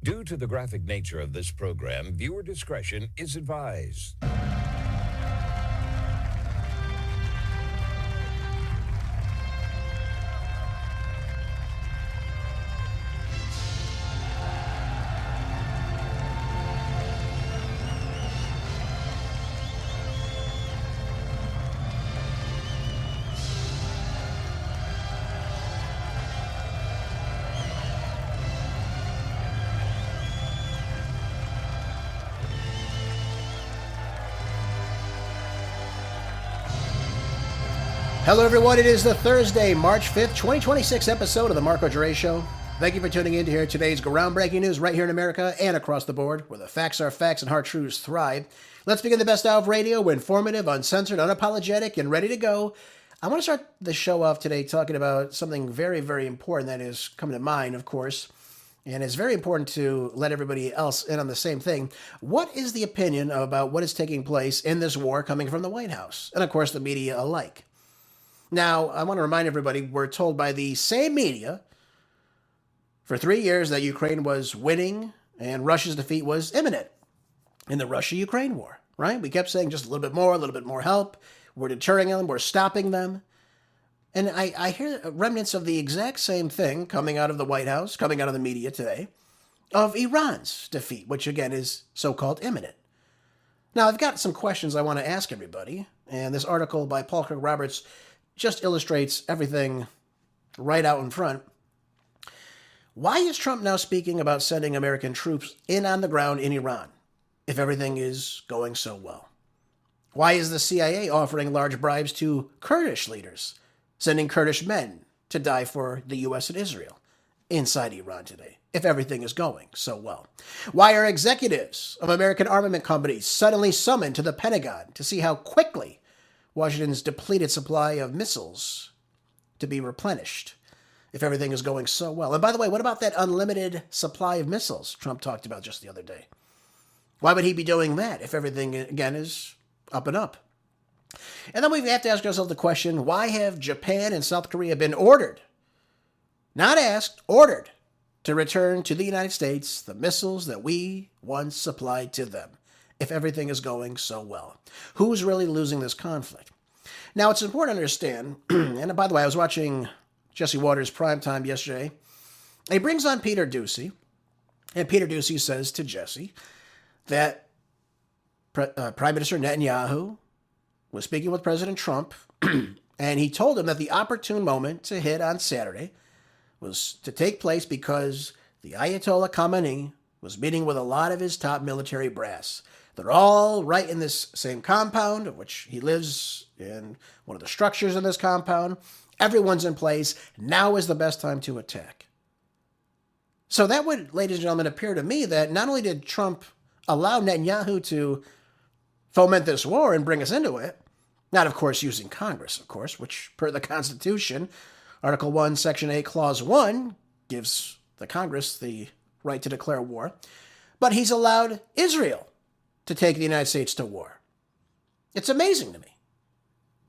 Due to the graphic nature of this program, viewer discretion is advised. Hello, everyone. It is the Thursday, March 5th, 2026 episode of The Marco Dre Show. Thank you for tuning in to hear today's groundbreaking news right here in America and across the board, where the facts are facts and hard truths thrive. Let's begin the best hour of radio. We're informative, uncensored, unapologetic, and ready to go. I want to start the show off today talking about something very, very important that is coming to mind, of course. And it's very important to let everybody else in on the same thing. What is the opinion about what is taking place in this war coming from the White House? And, of course, the media alike. Now, I want to remind everybody, we're told by the same media for 3 years that Ukraine was winning and Russia's defeat was imminent in the Russia-Ukraine war, right? We kept saying just a little bit more help. We're deterring them. We're stopping them. And I hear remnants of the exact same thing coming out of the White House, coming out of the media today, of Iran's defeat, which, again, is so-called imminent. Now, I've got some questions I want to ask everybody, and this article by Paul Kirk Roberts just illustrates everything right out in front. Why is Trump now speaking about sending American troops in on the ground in Iran if everything is going so well? Why is the CIA offering large bribes to Kurdish leaders, sending Kurdish men to die for the U.S. and Israel inside Iran today if everything is going so well? Why are executives of American armament companies suddenly summoned to the Pentagon to see how quickly Washington's depleted supply of missiles to be replenished if everything is going so well? And by the way, what about that unlimited supply of missiles Trump talked about just the other day? Why would he be doing that if everything, again, is up and up? And then we have to ask ourselves the question, why have Japan and South Korea been ordered, not asked, ordered, to return to the United States the missiles that we once supplied to them if everything is going so well? Who's really losing this conflict? Now, it's important to understand, and by the way, I was watching Jesse Waters' Primetime yesterday. He brings on Peter Doocy, and Peter Doocy says to Jesse that Prime Minister Netanyahu was speaking with President Trump, and he told him that the opportune moment to hit on Saturday was to take place because the Ayatollah Khamenei was meeting with a lot of his top military brass. They're all right in this same compound, of which he lives in one of the structures in this compound. Everyone's in place. Now is the best time to attack. So that would, ladies and gentlemen, appear to me that not only did Trump allow Netanyahu to foment this war and bring us into it, not, of course, using Congress, of course, which, per the Constitution, Article 1, Section 8, Clause 1, gives the Congress the right to declare war, but he's allowed Israel to take the United States to war. It's amazing to me.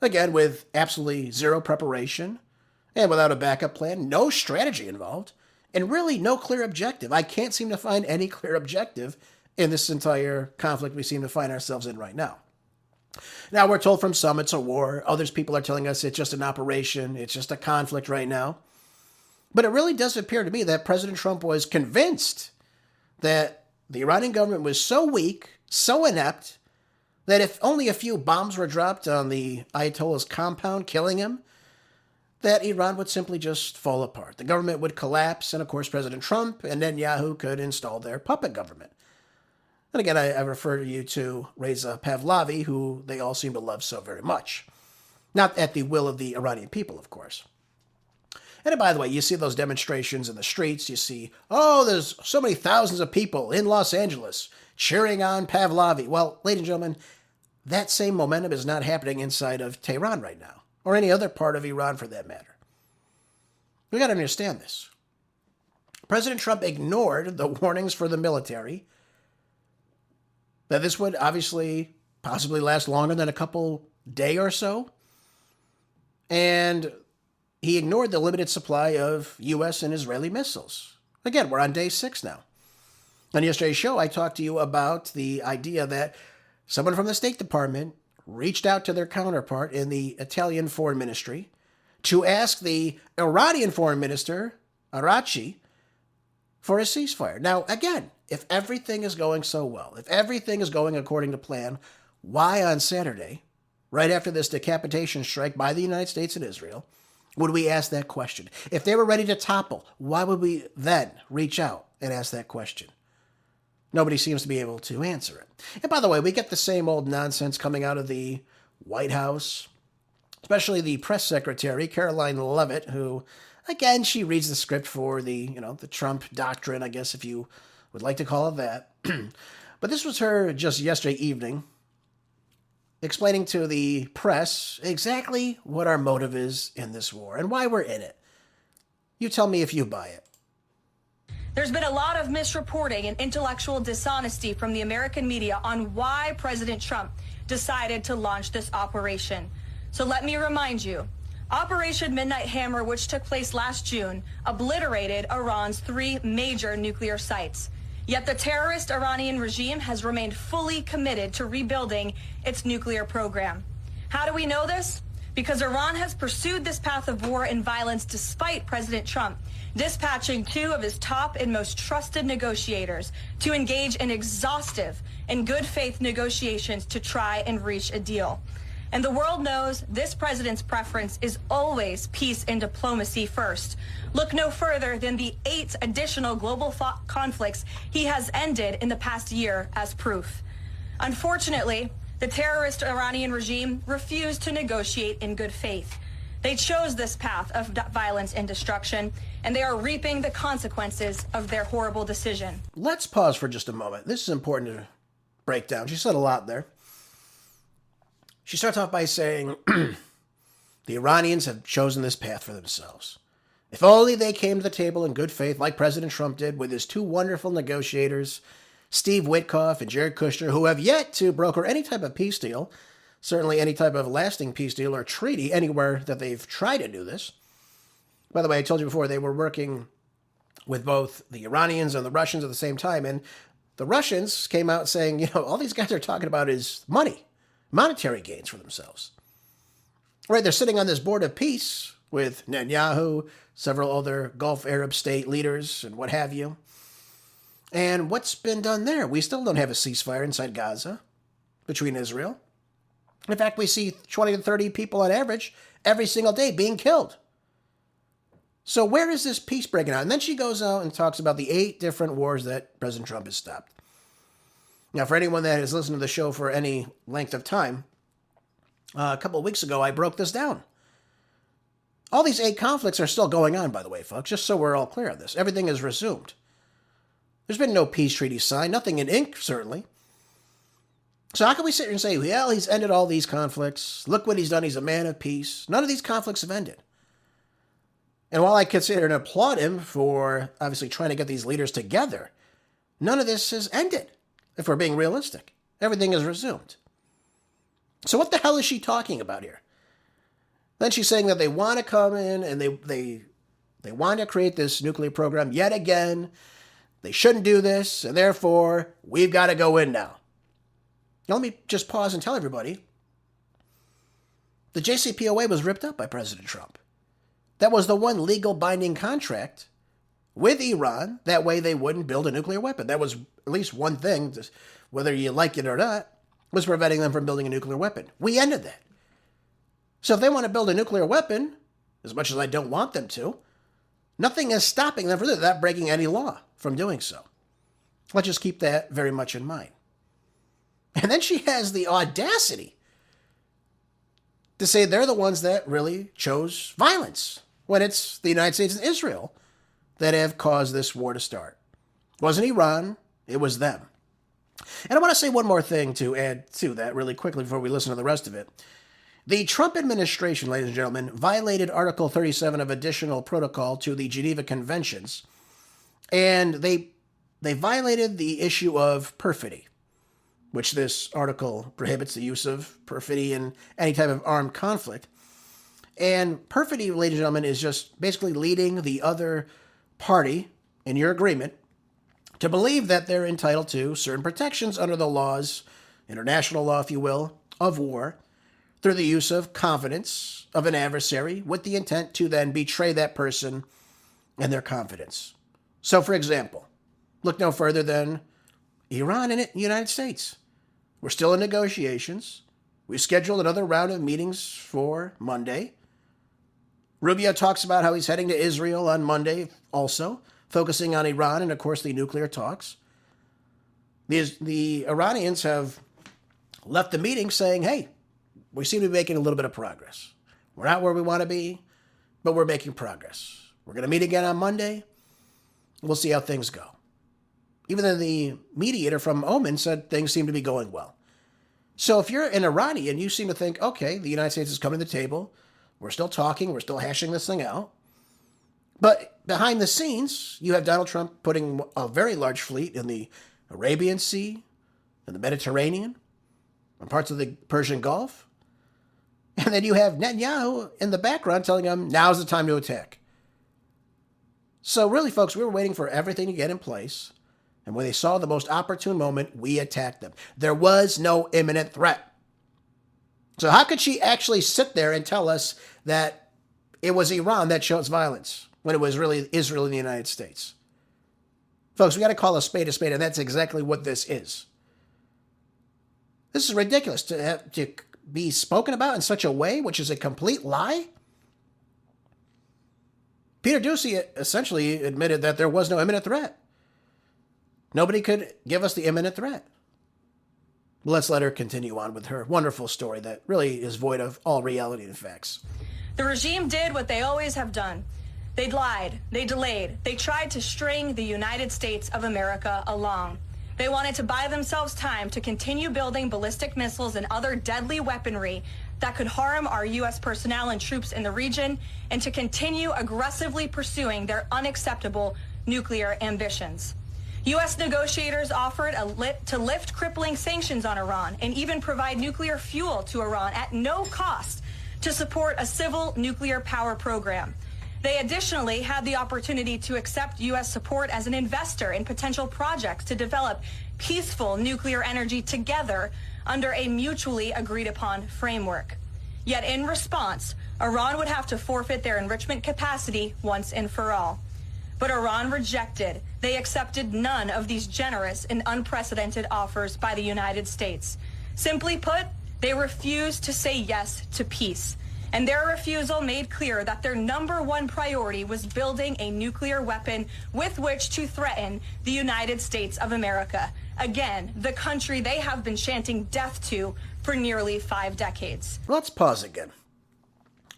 Again, with absolutely zero preparation and without a backup plan, no strategy involved, and really no clear objective. I can't seem to find any clear objective in this entire conflict we seem to find ourselves in right now. Now, we're told from some it's a war. Others people are telling us it's just an operation. It's just a conflict right now. But it really does appear to me that President Trump was convinced that the Iranian government was so weak, so inept, that if only a few bombs were dropped on the Ayatollah's compound, killing him, that Iran would simply just fall apart. The government would collapse, and of course President Trump and Netanyahu could install their puppet government. And again, I refer you to Reza Pahlavi, who they all seem to love so very much. Not at the will of the Iranian people, of course. And by the way, you see those demonstrations in the streets. You see, there's so many thousands of people in Los Angeles cheering on Pahlavi. Well, ladies and gentlemen, that same momentum is not happening inside of Tehran right now, or any other part of Iran for that matter. We got to understand this. President Trump ignored the warnings for the military that this would obviously possibly last longer than a couple day or so. And he ignored the limited supply of U.S. and Israeli missiles. Again, we're on day 6 now. On yesterday's show, I talked to you about the idea that someone from the State Department reached out to their counterpart in the Italian Foreign Ministry to ask the Iranian Foreign Minister, Arachi, for a ceasefire. Now, again, if everything is going so well, if everything is going according to plan, why on Saturday, right after this decapitation strike by the United States and Israel, would we ask that question? If they were ready to topple, why would we then reach out and ask that question? Nobody seems to be able to answer it. And by the way, we get the same old nonsense coming out of the White House, especially the press secretary, Caroline Leavitt, who, again, she reads the script for the Trump doctrine, I guess, if you would like to call it that. But this was her just yesterday evening, explaining to the press exactly what our motive is in this war and why we're in it. You tell me if you buy it. There's been a lot of misreporting and intellectual dishonesty from the American media on why President Trump decided to launch this operation. So let me remind you, Operation Midnight Hammer, which took place last June, obliterated Iran's 3 major nuclear sites. Yet the terrorist Iranian regime has remained fully committed to rebuilding its nuclear program. How do we know this? Because Iran has pursued this path of war and violence despite President Trump dispatching 2 of his top and most trusted negotiators to engage in exhaustive and good faith negotiations to try and reach a deal. And the world knows this president's preference is always peace and diplomacy first. Look no further than the 8 additional global conflicts he has ended in the past year as proof. Unfortunately, the terrorist Iranian regime refused to negotiate in good faith. They chose this path of violence and destruction, and they are reaping the consequences of their horrible decision. Let's pause for just a moment. This is important to break down. She said a lot there. She starts off by saying, the Iranians have chosen this path for themselves. If only they came to the table in good faith, like President Trump did with his 2 wonderful negotiators, Steve Witkoff and Jared Kushner, who have yet to broker any type of peace deal, certainly any type of lasting peace deal or treaty anywhere that they've tried to do this. By the way, I told you before, they were working with both the Iranians and the Russians at the same time, and the Russians came out saying, all these guys are talking about is money, monetary gains for themselves. Right, they're sitting on this board of peace with Netanyahu, several other Gulf Arab state leaders, and what have you. And what's been done there? We still don't have a ceasefire inside Gaza between Israel. In fact, we see 20 to 30 people on average every single day being killed. So where is this peace breaking out? And then she goes out and talks about the 8 different wars that President Trump has stopped. Now, for anyone that has listened to the show for any length of time, a couple of weeks ago, I broke this down. All these 8 conflicts are still going on, by the way, folks, just so we're all clear on this. Everything is resumed. There's been no peace treaty signed, nothing in ink, certainly. So how can we sit here and say, well, he's ended all these conflicts. Look what he's done. He's a man of peace. None of these conflicts have ended. And while I consider and applaud him for obviously trying to get these leaders together, none of this has ended, if we're being realistic. Everything is resumed. So what the hell is she talking about here? Then she's saying that they want to come in and they want to create this nuclear program yet again. They shouldn't do this, and therefore, we've got to go in now. Now, let me just pause and tell everybody, the JCPOA was ripped up by President Trump. That was the one legal binding contract with Iran. That way they wouldn't build a nuclear weapon. That was at least one thing, whether you like it or not, was preventing them from building a nuclear weapon. We ended that. So if they want to build a nuclear weapon, as much as I don't want them to, nothing is stopping them from that, breaking any law from doing so. Let's just keep that very much in mind. And then she has the audacity to say they're the ones that really chose violence, when it's the United States and Israel that have caused this war to start. It wasn't Iran, it was them. And I want to say one more thing to add to that really quickly before we listen to the rest of it. The Trump administration, ladies and gentlemen, violated Article 37 of Additional Protocol to the Geneva Conventions, and they violated the issue of perfidy, which this article prohibits the use of perfidy in any type of armed conflict. And perfidy, ladies and gentlemen, is just basically leading the other party in your agreement to believe that they're entitled to certain protections under the laws, international law, if you will, of war, through the use of confidence of an adversary with the intent to then betray that person and their confidence. So, for example, look no further than Iran and the United States. We're still in negotiations. We scheduled another round of meetings for Monday. Rubio talks about how he's heading to Israel on Monday, also focusing on Iran and, of course, the nuclear talks. The Iranians have left the meeting saying, hey, we seem to be making a little bit of progress. We're not where we want to be, but we're making progress. We're going to meet again on Monday. We'll see how things go. Even though the mediator from Oman said things seem to be going well. So if you're an Iranian, you seem to think, okay, the United States is coming to the table. We're still talking. We're still hashing this thing out. But behind the scenes, you have Donald Trump putting a very large fleet in the Arabian Sea, in the Mediterranean, and parts of the Persian Gulf. And then you have Netanyahu in the background telling him, now's the time to attack. So really, folks, we were waiting for everything to get in place. And when they saw the most opportune moment, we attacked them. There was no imminent threat. So how could she actually sit there and tell us that it was Iran that chose violence when it was really Israel and the United States? Folks, we got to call a spade, and that's exactly what this is. This is ridiculous to be spoken about in such a way, which is a complete lie. Peter Doocy essentially admitted that there was no imminent threat. Nobody could give us the imminent threat. Let's let her continue on with her wonderful story that really is void of all reality and facts. The regime did what they always have done. They lied, they delayed, they tried to string the United States of America along. They wanted to buy themselves time to continue building ballistic missiles and other deadly weaponry that could harm our U.S. personnel and troops in the region, and to continue aggressively pursuing their unacceptable nuclear ambitions. U.S. negotiators offered to lift crippling sanctions on Iran and even provide nuclear fuel to Iran at no cost to support a civil nuclear power program. They additionally had the opportunity to accept U.S. support as an investor in potential projects to develop peaceful nuclear energy together under a mutually agreed upon framework. Yet in response, Iran would have to forfeit their enrichment capacity once and for all. But Iran rejected. They accepted none of these generous and unprecedented offers by the United States. Simply put, they refused to say yes to peace. And their refusal made clear that their number one priority was building a nuclear weapon with which to threaten the United States of America. Again, the country they have been chanting death to for nearly 5 decades. Let's pause again.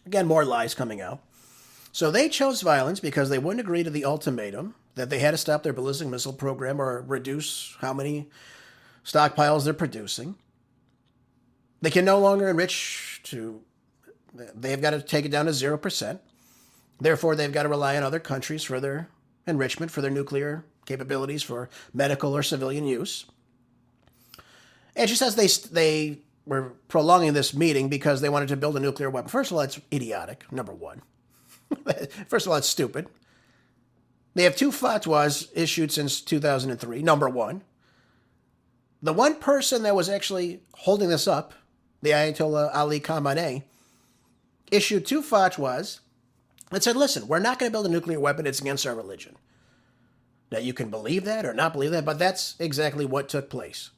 Again, more lies coming out. So they chose violence because they wouldn't agree to the ultimatum that they had to stop their ballistic missile program or reduce how many stockpiles they're producing. They can no longer enrich they've got to take it down to 0%. Therefore, they've got to rely on other countries for their enrichment, for their nuclear capabilities, for medical or civilian use. And she says they were prolonging this meeting because they wanted to build a nuclear weapon. First of all, it's idiotic, number one. First of all, it's stupid. They have 2 fatwas issued since 2003, number one. The one person that was actually holding this up, the Ayatollah Ali Khamenei, issued 2 fatwas that said, listen, we're not going to build a nuclear weapon. It's against our religion. Now, you can believe that or not believe that, but that's exactly what took place.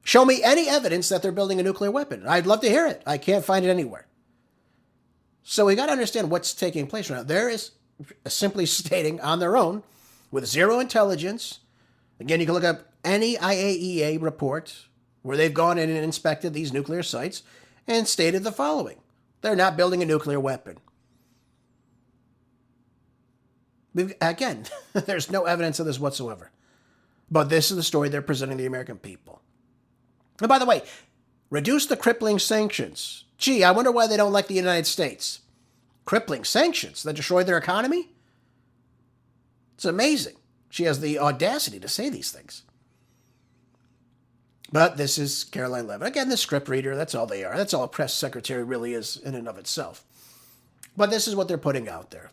Show me any evidence that they're building a nuclear weapon. I'd love to hear it. I can't find it anywhere. So we got to understand what's taking place right now. There is simply stating on their own, with zero intelligence. Again, you can look up any IAEA report where they've gone in and inspected these nuclear sites and stated the following. They're not building a nuclear weapon. Again, there's no evidence of this whatsoever. But this is the story they're presenting the American people. And by the way, reduce the crippling sanctions. Gee, I wonder why they don't like the United States. Crippling sanctions that destroy their economy? It's amazing. She has the audacity to say these things. But this is Caroline Leavitt. Again, the script reader, that's all they are. That's all a press secretary really is in and of itself. But this is what they're putting out there.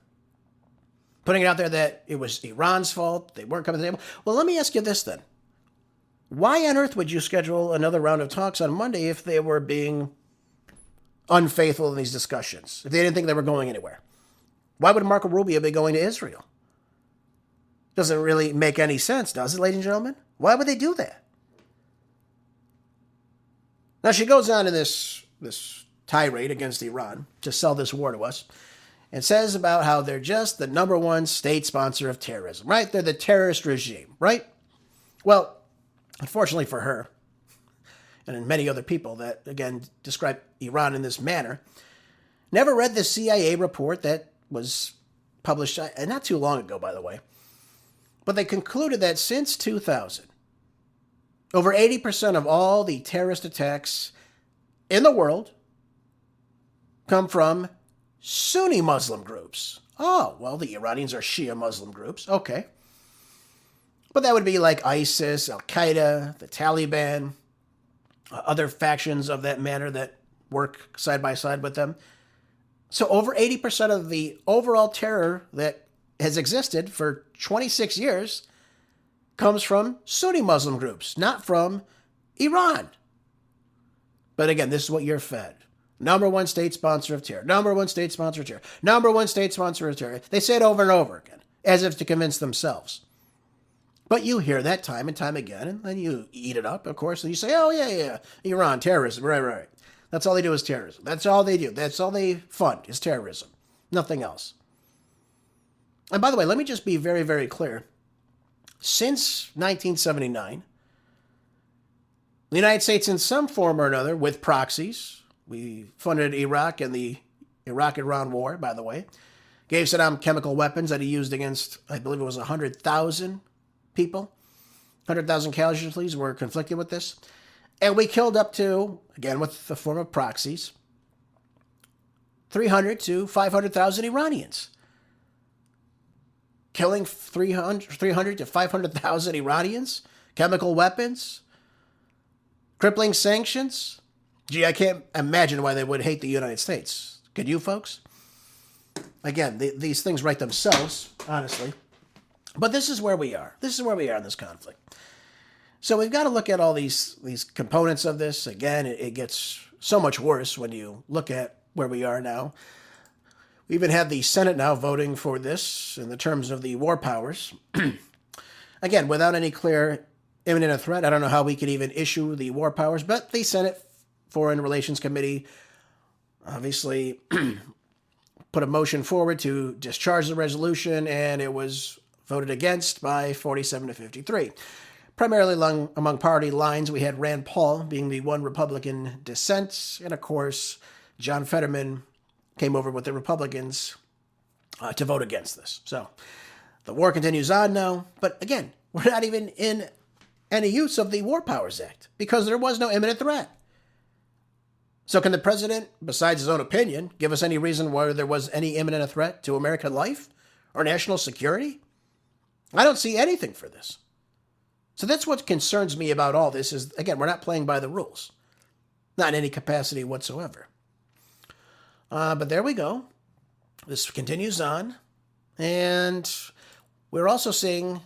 putting it out there that it was Iran's fault, they weren't coming to the table. Well, let me ask you this then. Why on earth would you schedule another round of talks on Monday if they were being unfaithful in these discussions, if they didn't think they were going anywhere? Why would Marco Rubio be going to Israel? Doesn't really make any sense, does it, ladies and gentlemen? Why would they do that? Now, she goes on in this tirade against Iran to sell this war to us and says about how they're just the number one state sponsor of terrorism, right? They're the terrorist regime, right? Well, unfortunately for her, and many other people that, again, describe Iran in this manner, never read the CIA report that was published not too long ago, by the way. But they concluded that since 2000, over 80% of all the terrorist attacks in the world come from Sunni Muslim groups. Oh, well, the Iranians are Shia Muslim groups. Okay. But that would be like ISIS, Al-Qaeda, the Taliban, other factions of that manner that work side by side with them. So over 80% of the overall terror that has existed for 26 years comes from Sunni Muslim groups, not from Iran. But again, this is what you're fed. Number one state sponsor of terror. Number one state sponsor of terror. Number one state sponsor of terror. They say it over and over again, as if to convince themselves. But you hear that time and time again, and then you eat it up, of course, and you say, oh, yeah, Iran, terrorism, right. That's all they do is terrorism. That's all they do. That's all they fund is terrorism. Nothing else. And by the way, let me just be very, very clear. Since 1979, the United States, in some form or another, with proxies, we funded Iraq and the Iraq-Iran war, by the way, gave Saddam chemical weapons that he used against, I believe it was 100,000 people. 100,000 casualties were conflicted with this. And we killed up to, again, with the form of proxies, 300 to 500,000 Iranians. Killing 300 to 500,000 Iranians, chemical weapons, crippling sanctions. Gee, I can't imagine why they would hate the United States. Could you, folks? Again, these things write themselves, honestly. But this is where we are. This is where we are in this conflict. So we've got to look at all these components of this. Again, it gets so much worse when you look at where we are now. We even have the Senate now voting for this in the terms of the war powers. Again, without any clear imminent threat, I don't know how we could even issue the war powers, but the Senate Foreign Relations Committee obviously put a motion forward to discharge the resolution, and it was voted against by 47 to 53. Primarily among party lines, we had Rand Paul being the one Republican dissent, and of course, John Fetterman came over with the Republicans to vote against this. So the war continues on now, but again, we're not even in any use of the War Powers Act because there was no imminent threat. So can the president, besides his own opinion, give us any reason why there was any imminent threat to American life or national security? I don't see anything for this. So that's what concerns me about all this is, again, we're not playing by the rules. Not in any capacity whatsoever. But there we go. This continues on. And we're also seeing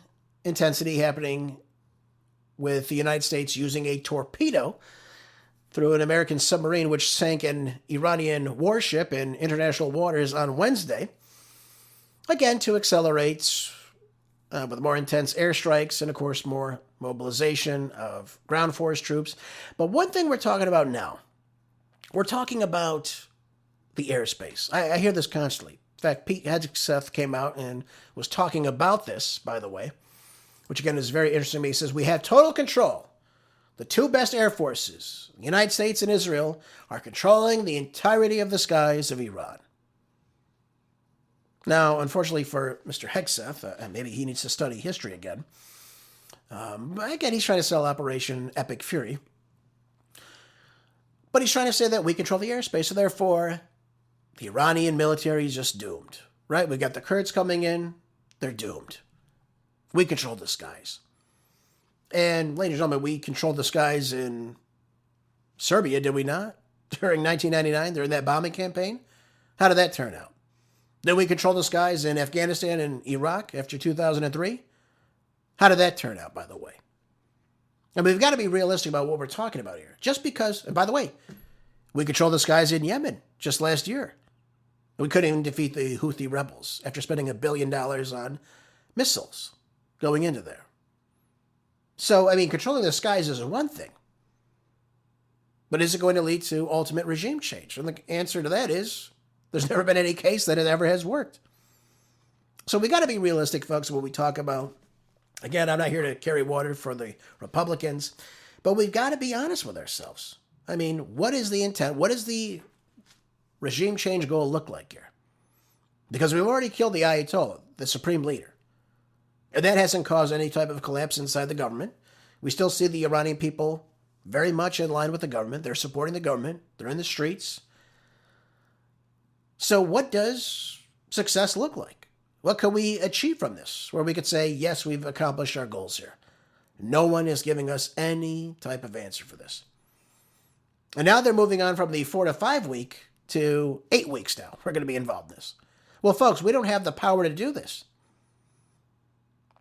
intensity happening with the United States using a torpedo through an American submarine which sank an Iranian warship in international waters on Wednesday. Again, to accelerate with more intense airstrikes and, of course, more mobilization of ground force troops. But one thing we're talking about now, we're talking about the airspace. I hear this constantly. In fact, Pete Hegseth came out and was talking about this, by the way, which again is very interesting to me. He says, we have total control. The two best air forces, the United States and Israel, are controlling the entirety of the skies of Iran. Now, unfortunately for Mr. Hegseth, maybe he needs to study history again. But again, he's trying to sell Operation Epic Fury. But he's trying to say that we control the airspace, so therefore, the Iranian military is just doomed, right? We've got the Kurds coming in. They're doomed. We control the skies. And, ladies and gentlemen, we controlled the skies in Serbia, did we not? During 1999, during that bombing campaign? How did that turn out? Did we control the skies in Afghanistan and Iraq after 2003? How did that turn out, by the way? I mean, we've got to be realistic about what we're talking about here. Just because, and by the way, we controlled the skies in Yemen just last year. We couldn't even defeat the Houthi rebels after spending $1 billion on missiles going into there. So, I mean, controlling the skies is one thing. But is it going to lead to ultimate regime change? And the answer to that is there's never been any case that it ever has worked. So we got to be realistic, folks, when we talk about, again, I'm not here to carry water for the Republicans, but we've got to be honest with ourselves. I mean, what is the intent? What does the regime change goal look like here? Because we've already killed the Ayatollah, the supreme leader. And that hasn't caused any type of collapse inside the government. We still see the Iranian people very much in line with the government. They're supporting the government. They're in the streets. So what does success look like? What can we achieve from this? Where we could say, yes, we've accomplished our goals here. No one is giving us any type of answer for this. And now they're moving on from the 4 to 5 week to 8 weeks now. We're going to be involved in this. Well, folks, we don't have the power to do this.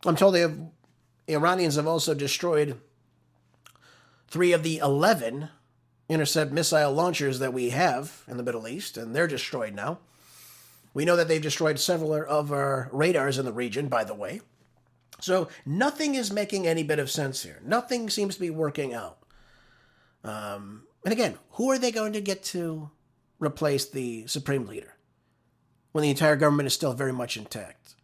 I'm told the Iranians have also destroyed 3 of the 11 intercept missile launchers that we have in the Middle East, and they're destroyed now. We know that they've destroyed several of our radars in the region, by the way. So nothing is making any bit of sense here. Nothing seems to be working out. And again, who are they going to get to replace the supreme leader when the entire government is still very much intact?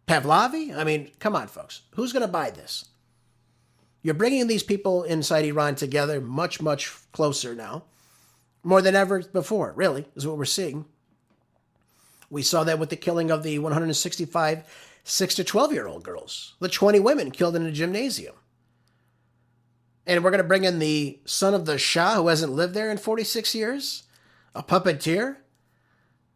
Pahlavi? I mean, come on, folks. Who's going to buy this? You're bringing these people inside Iran together much, much closer now. More than ever before, really, is what we're seeing. We saw that with the killing of the 165 6 to 12-year-old girls. The 20 women killed in a gymnasium. And we're going to bring in the son of the Shah who hasn't lived there in 46 years? A puppeteer?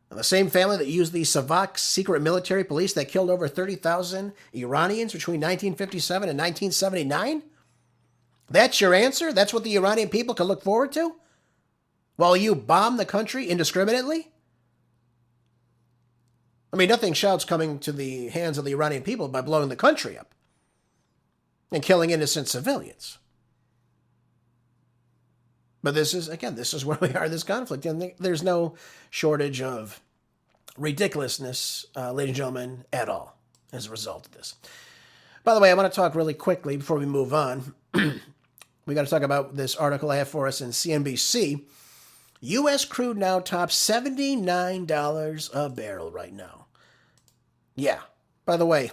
And the same family that used the Savak secret military police that killed over 30,000 Iranians between 1957 and 1979? That's your answer? That's what the Iranian people can look forward to? While you bomb the country indiscriminately? I mean, nothing shouts coming to the hands of the Iranian people by blowing the country up and killing innocent civilians. But this is where we are in this conflict. And there's no shortage of ridiculousness, ladies and gentlemen, at all as a result of this. By the way, I want to talk really quickly before we move on. We got to talk about this article I have for us in CNBC. U.S. crude now tops $79 a barrel right now. Yeah. By the way,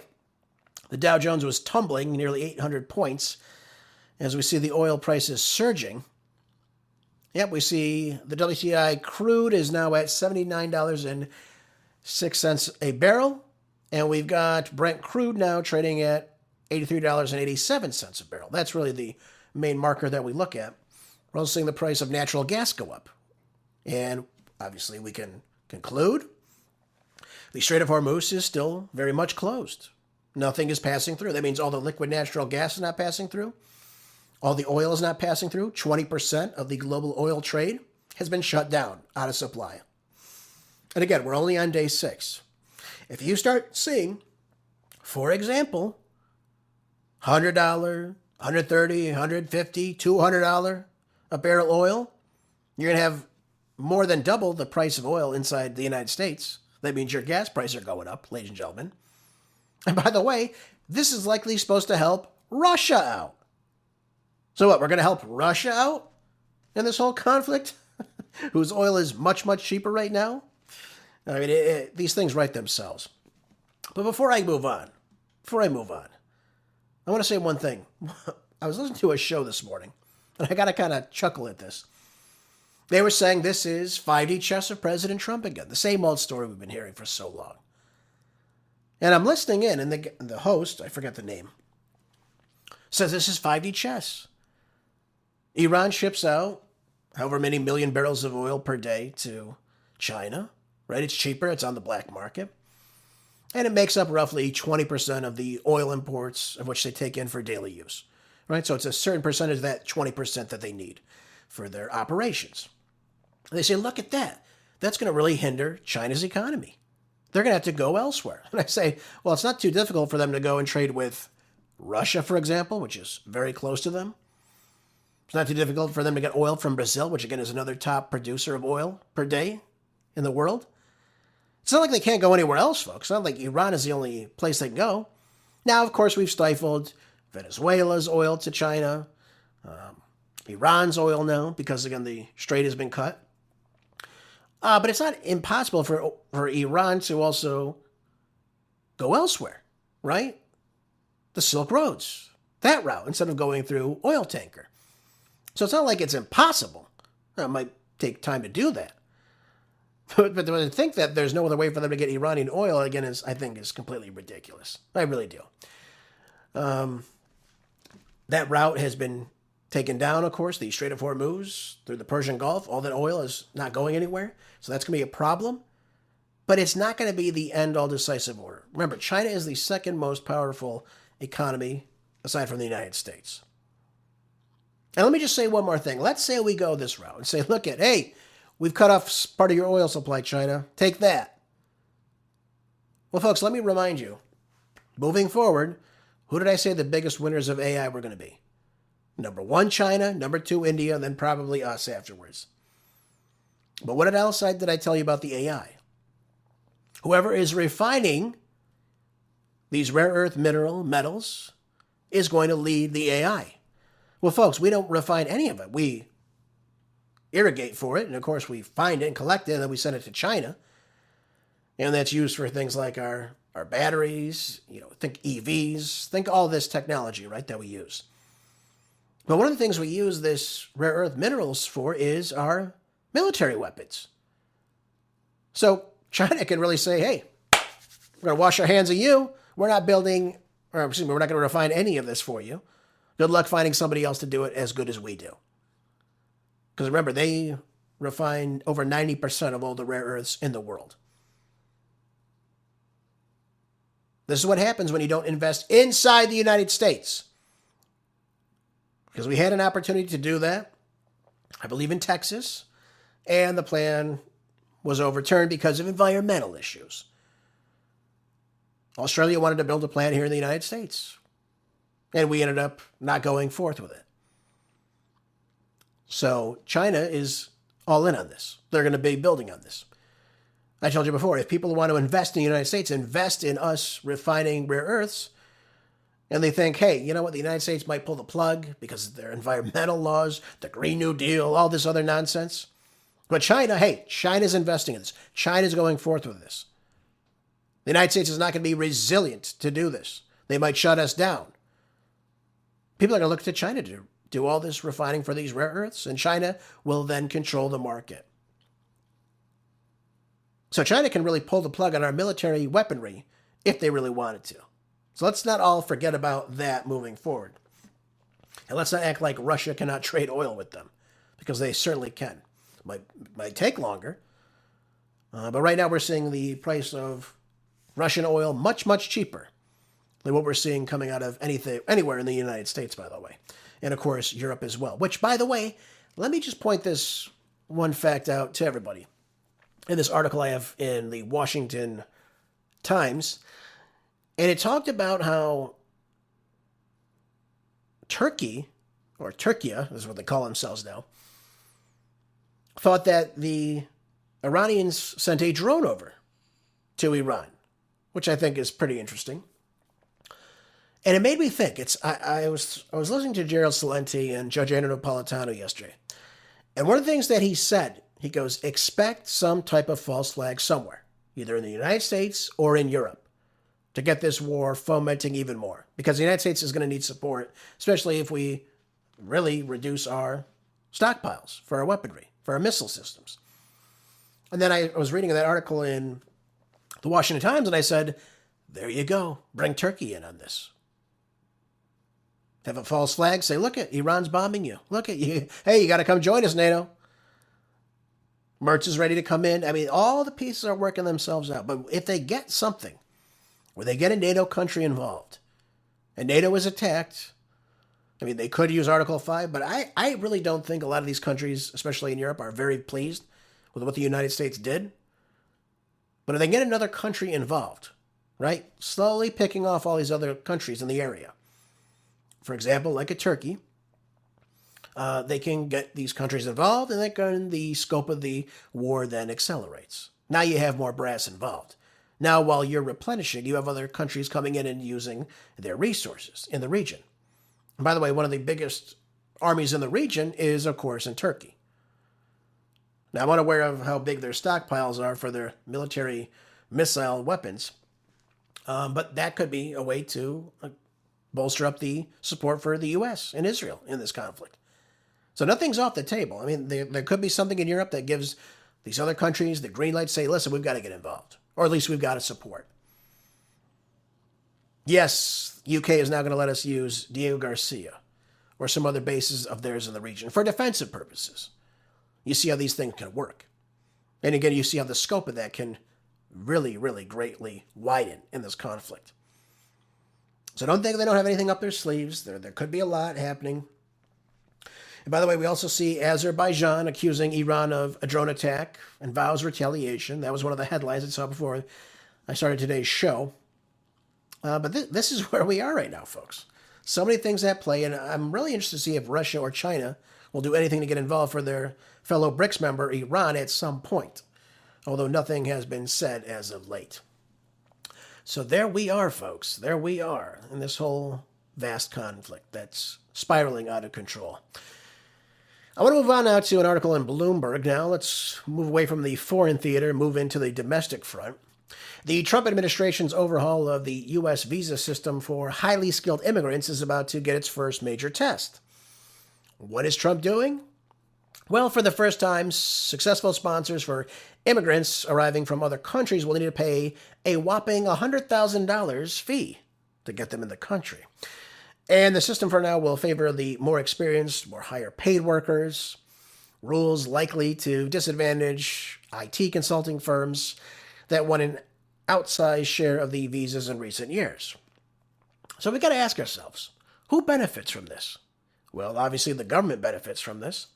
the Dow Jones was tumbling nearly 800 points as we see the oil prices surging. Yep, we see the WTI crude is now at $79.06 a barrel. And we've got Brent crude now trading at $83.87 a barrel. That's really the main marker that we look at. We're also seeing the price of natural gas go up. And obviously we can conclude the Strait of Hormuz is still very much closed. Nothing is passing through. That means all the liquid natural gas is not passing through. All the oil is not passing through. 20% of the global oil trade has been shut down, out of supply. And again, we're only on day 6. If you start seeing, for example, $100, $130, $150, $200 a barrel oil, you're going to have more than double the price of oil inside the United States. That means your gas prices are going up, ladies and gentlemen. And by the way, this is likely supposed to help Russia out. So what, we're going to help Russia out in this whole conflict, whose oil is much, much cheaper right now? I mean, these things write themselves. But before I move on, I want to say one thing. I was listening to a show this morning, and I got to kind of chuckle at this. They were saying this is 5D chess of President Trump again. The same old story we've been hearing for so long. And I'm listening in, and the host, I forget the name, says this is 5D chess. Iran ships out however many million barrels of oil per day to China, right? It's cheaper. It's on the black market. And it makes up roughly 20% of the oil imports of which they take in for daily use, right? So it's a certain percentage of that 20% that they need for their operations. They say, look at that. that's going to really hinder China's economy. They're going to have to go elsewhere. And I say, well, it's not too difficult for them to go and trade with Russia, for example, which is very close to them. It's not too difficult for them to get oil from Brazil, which again is another top producer of oil per day in the world. It's not like they can't go anywhere else, folks. It's not like Iran is the only place they can go. Now, of course, we've stifled Venezuela's oil to China, Iran's oil now, because again, the strait has been cut. But it's not impossible for Iran to also go elsewhere, right? The Silk Roads, that route, instead of going through oil tanker. So it's not like it's impossible. It might take time to do that. But to think that there's no other way for them to get Iranian oil, again, I think is completely ridiculous. I really do. That route has been taken down, of course, the Strait of Hormuz, through the Persian Gulf. All that oil is not going anywhere. So that's going to be a problem. But it's not going to be the end-all decisive order. Remember, China is the second most powerful economy aside from the United States. And let me just say one more thing. Let's say we go this route and say, look at, hey, we've cut off part of your oil supply, China. Take that. Well, folks, let me remind you, moving forward, who did I say the biggest winners of AI were going to be? Number 1, China. Number 2, India. And then probably us afterwards. But what else did I tell you about the AI? Whoever is refining these rare earth mineral metals is going to lead the AI. Well, folks, we don't refine any of it. We irrigate for it, and of course we find it and collect it, and then we send it to China. And that's used for things like our batteries, think EVs, think all this technology, right, that we use. But one of the things we use this rare earth minerals for is our military weapons. So China can really say, hey, we're going to wash our hands of you. We're not we're not going to refine any of this for you. Good luck finding somebody else to do it as good as we do. Because remember, they refine over 90% of all the rare earths in the world. This is what happens when you don't invest inside the United States. Because we had an opportunity to do that, I believe in Texas, and the plan was overturned because of environmental issues. Australia wanted to build a plant here in the United States, and we ended up not going forth with it. So China is all in on this. They're going to be building on this. I told you before, if people want to invest in the United States, invest in us refining rare earths, and they think, hey, you know what, the United States might pull the plug because of their environmental laws, the Green New Deal, all this other nonsense. But China, hey, China's investing in this. China's going forth with this. The United States is not going to be resilient to do this. They might shut us down. People are going to look to China to do all this refining for these rare earths, and China will then control the market. So China can really pull the plug on our military weaponry if they really wanted to. So let's not all forget about that moving forward. And let's not act like Russia cannot trade oil with them, because they certainly can. Might take longer. But right now we're seeing the price of Russian oil much, much cheaper than what we're seeing coming out of anywhere in the United States, by the way. And of course, Europe as well. Which, by the way, let me just point this one fact out to everybody. In this article I have in the Washington Times, and it talked about how Turkey, or Turkey is what they call themselves now, thought that the Iranians sent a drone over to Iran, which I think is pretty interesting. And it made me think. I was listening to Gerald Celente and Judge Andrew Napolitano yesterday, and one of the things that he said, he goes, expect some type of false flag somewhere, either in the United States or in Europe, to get this war fomenting even more. Because the United States is going to need support, especially if we really reduce our stockpiles for our weaponry, for our missile systems. And then I was reading that article in the Washington Times, and I said, there you go. Bring Turkey in on this. Have a false flag. Say, look at Iran's bombing you. Look at you. Hey, you got to come join us, NATO. Mertz is ready to come in. I mean, all the pieces are working themselves out. But if they get something where they get a NATO country involved and NATO is attacked, I mean, they could use Article 5, but I really don't think a lot of these countries, especially in Europe, are very pleased with what the United States did. But if they get another country involved, right, slowly picking off all these other countries in the area, for example, like a Turkey, they can get these countries involved, and then the scope of the war then accelerates. Now you have more brass involved. Now, while you're replenishing, you have other countries coming in and using their resources in the region. And by the way, one of the biggest armies in the region is, of course, in Turkey. Now, I'm unaware of how big their stockpiles are for their military missile weapons, but that could be a way to bolster up the support for the U.S. and Israel in this conflict. So nothing's off the table. I mean, there could be something in Europe that gives these other countries the green light to say, listen, we've got to get involved, or at least we've got to support. Yes, UK is now going to let us use Diego Garcia or some other bases of theirs in the region for defensive purposes. You see how these things can work. And again, you see how the scope of that can really, really greatly widen in this conflict. So don't think they don't have anything up their sleeves. There could be a lot happening. And by the way, we also see Azerbaijan accusing Iran of a drone attack and vows retaliation. That was one of the headlines I saw before I started today's show. But this is where we are right now, folks. So many things at play, and I'm really interested to see if Russia or China will do anything to get involved for their fellow BRICS member, Iran, at some point, although nothing has been said as of late. So there we are, folks. There we are in this whole vast conflict that's spiraling out of control. I want to move on now to an article in Bloomberg. Now let's move away from the foreign theater, move into the domestic front. The Trump administration's overhaul of the U.S. visa system for highly skilled immigrants is about to get its first major test. What is Trump doing? Well, for the first time, successful sponsors for immigrants arriving from other countries will need to pay a whopping $100,000 fee to get them in the country. And the system for now will favor the more experienced, more higher paid workers, rules likely to disadvantage IT consulting firms that won an outsized share of the visas in recent years. So we got to ask ourselves, who benefits from this? Well, obviously the government benefits from this.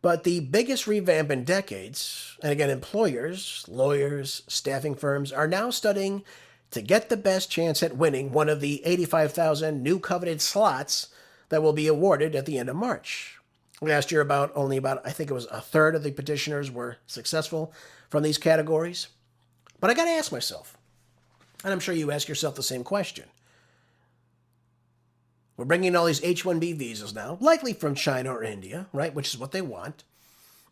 But the biggest revamp in decades, and again, employers, lawyers, staffing firms are now studying to get the best chance at winning one of the 85,000 new coveted slots that will be awarded at the end of March. Last year, only about, I think it was a third of the petitioners were successful from these categories. But I got to ask myself, and I'm sure you ask yourself the same question. We're bringing all these H-1B visas now, likely from China or India, right, which is what they want,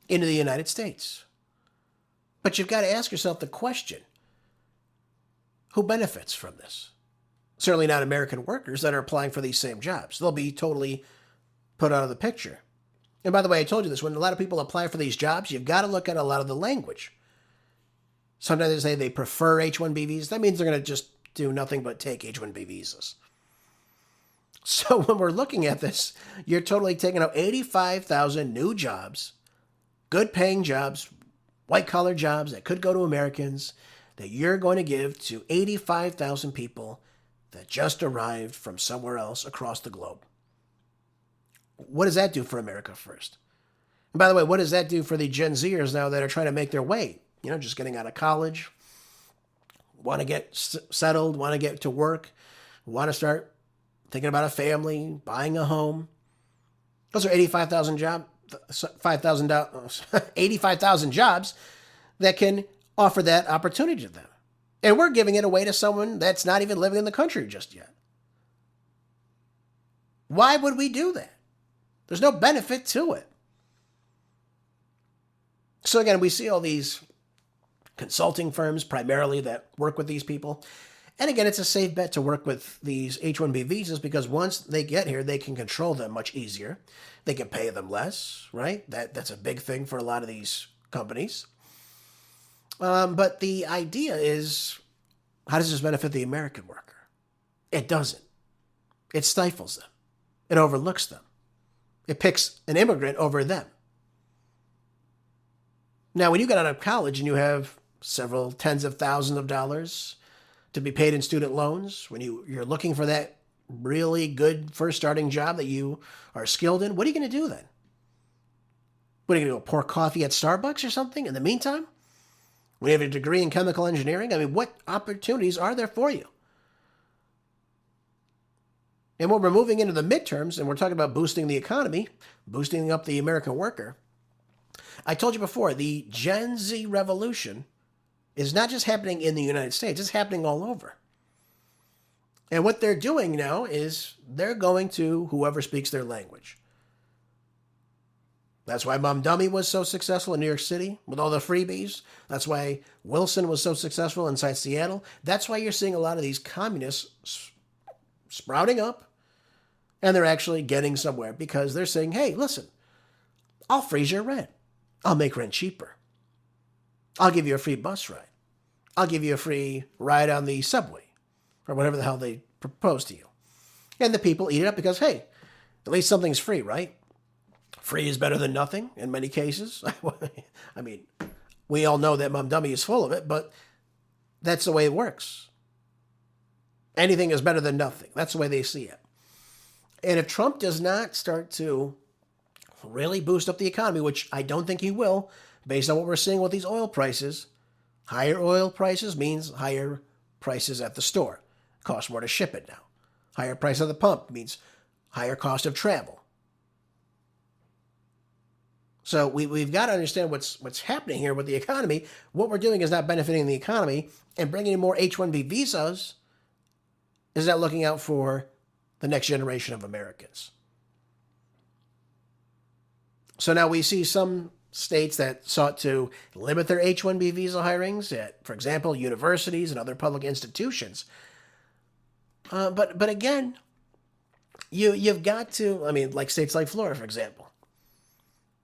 into the United States. But you've got to ask yourself the question, who benefits from this? Certainly not American workers that are applying for these same jobs. They'll be totally put out of the picture. And by the way, I told you this, when a lot of people apply for these jobs, you've got to look at a lot of the language. Sometimes they say they prefer H-1B visas. That means they're going to just do nothing but take H-1B visas. So when we're looking at this, you're totally taking out 85,000 new jobs, good paying jobs, white collar jobs that could go to Americans, that you're going to give to 85,000 people that just arrived from somewhere else across the globe. What does that do for America first? And by the way, what does that do for the Gen Zers now that are trying to make their way? You know, just getting out of college, want to get settled, want to get to work, want to start thinking about a family, buying a home. Those are 85,000 jobs that can offer that opportunity to them. And we're giving it away to someone that's not even living in the country just yet. Why would we do that? There's no benefit to it. So again, we see all these consulting firms primarily that work with these people. And again, it's a safe bet to work with these H-1B visas because once they get here, they can control them much easier. They can pay them less, right? That's a big thing for a lot of these companies. But the idea is, how does this benefit the American worker? It doesn't. It stifles them. It overlooks them. It picks an immigrant over them. Now, when you get out of college and you have several tens of thousands of dollars to be paid in student loans, when you're looking for that really good first starting job that you are skilled in, what are you going to do then? What are you going to go pour coffee at Starbucks or something in the meantime? When you have a degree in chemical engineering? I mean, what opportunities are there for you? And when we're moving into the midterms and we're talking about boosting the economy, boosting up the American worker, I told you before, the Gen Z revolution is not just happening in the United States, it's happening all over. And what they're doing now is they're going to whoever speaks their language. That's why Mom Dummy was so successful in New York City with all the freebies. That's why Wilson was so successful inside Seattle. That's why you're seeing a lot of these communists sprouting up, and they're actually getting somewhere because they're saying, hey, listen, I'll freeze your rent. I'll make rent cheaper. I'll give you a free bus ride. I'll give you a free ride on the subway or whatever the hell they propose to you. And the people eat it up because, hey, at least something's free, right? Free is better than nothing in many cases. I mean, we all know that Mom Dummy is full of it, but that's the way it works. Anything is better than nothing. That's the way they see it. And if Trump does not start to really boost up the economy, which I don't think he will, based on what we're seeing with these oil prices, higher oil prices means higher prices at the store. It costs more to ship it now. Higher price at the pump means higher cost of travel. So we've got to understand what's happening here with the economy. What we're doing is not benefiting the economy, and bringing in more H-1B visas is not looking out for the next generation of Americans. So now we see some states that sought to limit their H-1B visa hirings at, for example, universities and other public institutions. But again, you've got to, I mean, like states like Florida, for example,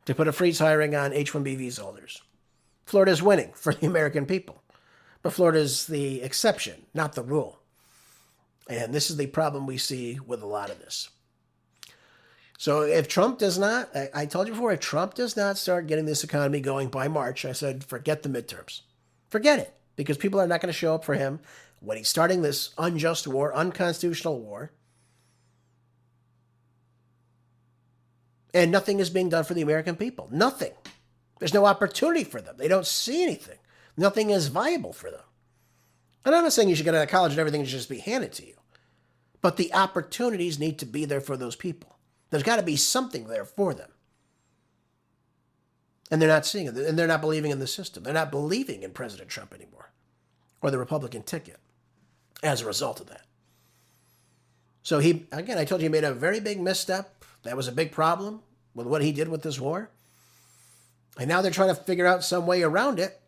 to put a freeze hiring on H-1B visa holders. Florida's winning for the American people, but Florida's the exception, not the rule. And this is the problem we see with a lot of this. So if Trump does not, I told you before, if Trump does not start getting this economy going by March, I said, forget the midterms. Forget it, because people are not going to show up for him when he's starting this unjust war, unconstitutional war. And nothing is being done for the American people. Nothing. There's no opportunity for them. They don't see anything. Nothing is viable for them. And I'm not saying you should get out of college and everything should just be handed to you. But the opportunities need to be there for those people. There's got to be something there for them. And they're not seeing it. And they're not believing in the system. They're not believing in President Trump anymore. Or the Republican ticket. As a result of that. So I told you he made a very big misstep. That was a big problem with what he did with this war. And now they're trying to figure out some way around it.